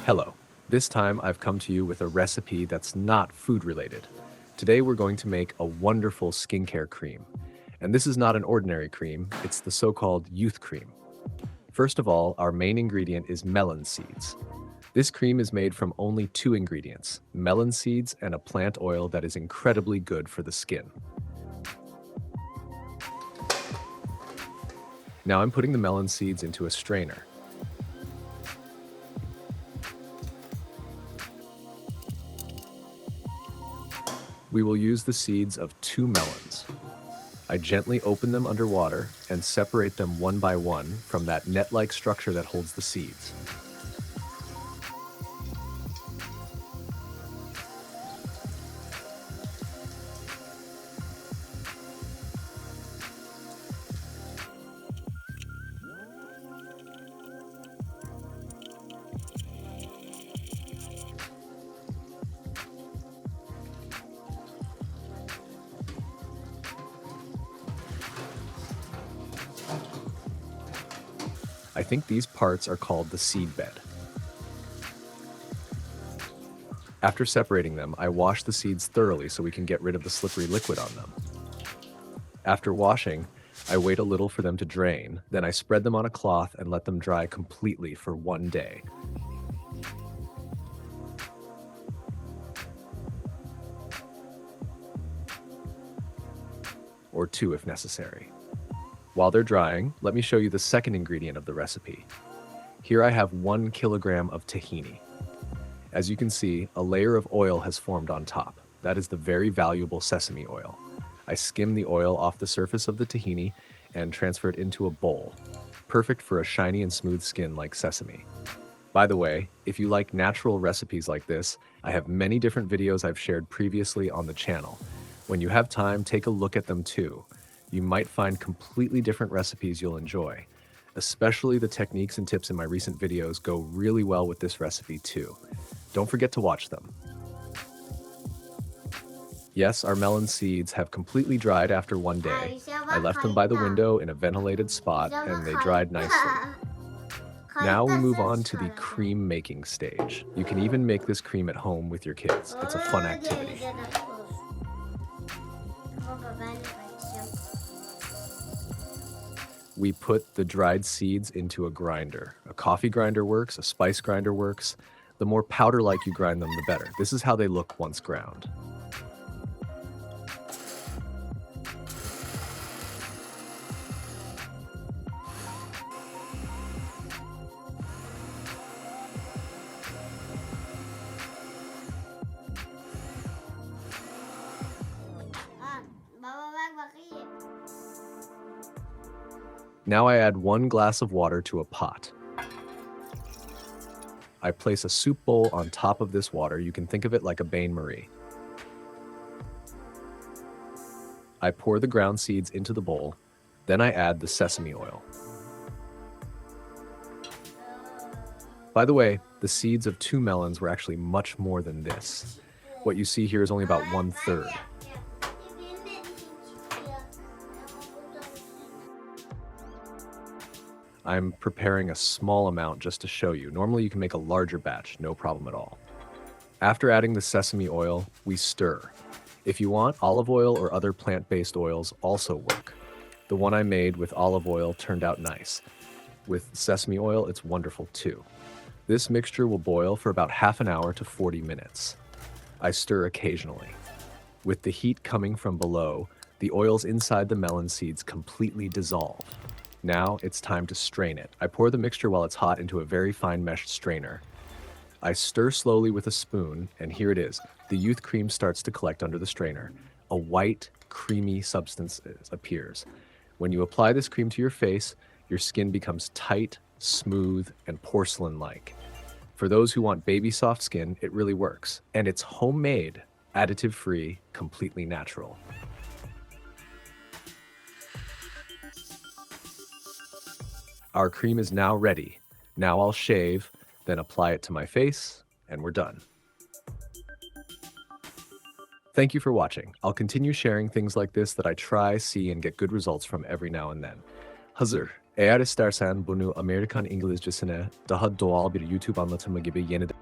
Hello. This time I've come to you with a recipe that's not food related. Today we're going to make a wonderful skincare cream. And this is not an ordinary cream, it's the so-called youth cream. First of all, our main ingredient is melon seeds. This cream is made from only two ingredients, melon seeds and a plant oil that is incredibly good for the skin. Now I'm putting the melon seeds into a strainer. We will use the seeds of two melons. I gently open them underwater and separate them one by one from that net-like structure that holds the seeds. I think these parts are called the seed bed. After separating them, I wash the seeds thoroughly so we can get rid of the slippery liquid on them. After washing, I wait a little for them to drain, then I spread them on a cloth and let them dry completely for one day. Or two if necessary. While they're drying, let me show you the second ingredient of the recipe. Here I have 1 kilogram of tahini. As you can see, a layer of oil has formed on top. That is the very valuable sesame oil. I skim the oil off the surface of the tahini and transfer it into a bowl, perfect for a shiny and smooth skin like sesame. By the way, if you like natural recipes like this, I have many different videos I've shared previously on the channel. When you have time, take a look at them too. You might find completely different recipes you'll enjoy. Especially the techniques and tips in my recent videos go really well with this recipe too. Don't forget to watch them. Yes, our melon seeds have completely dried after one day. I left them by the window in a ventilated spot and they dried nicely. Now we move on to the cream making stage. You can even make this cream at home with your kids. It's a fun activity. We put the dried seeds into a grinder. A coffee grinder works, a spice grinder works. The more powder-like you grind them, the better. This is how they look once ground. Now I add 1 glass of water to a pot. I place a soup bowl on top of this water. You can think of it like a bain-marie. I pour the ground seeds into the bowl. Then I add the sesame oil. By the way, the seeds of 2 melons were actually much more than this. What you see here is only about 1/3. I'm preparing a small amount just to show you. Normally you can make a larger batch, no problem at all. After adding the sesame oil, we stir. If you want, olive oil or other plant-based oils also work. The one I made with olive oil turned out nice. With sesame oil, it's wonderful too. This mixture will boil for about half an hour to 40 minutes. I stir occasionally. With the heat coming from below, the oils inside the melon seeds completely dissolve. Now it's time to strain it. I pour the mixture while it's hot into a very fine mesh strainer. I stir slowly with a spoon, and here it is. The youth cream starts to collect under the strainer. A white, creamy substance appears. When you apply this cream to your face, your skin becomes tight, smooth, and porcelain-like. For those who want baby soft skin, it really works. And it's homemade, additive-free, completely natural. Our cream is now ready. Now I'll shave, then apply it to my face, and we're done. Thank you for watching. I'll continue sharing things like this that I try, see, and get good results from every now and then. Hazır. Eğer istersen bunu Amerikan İngilizcesine daha doğal bir YouTube anlatımı gibi yeniden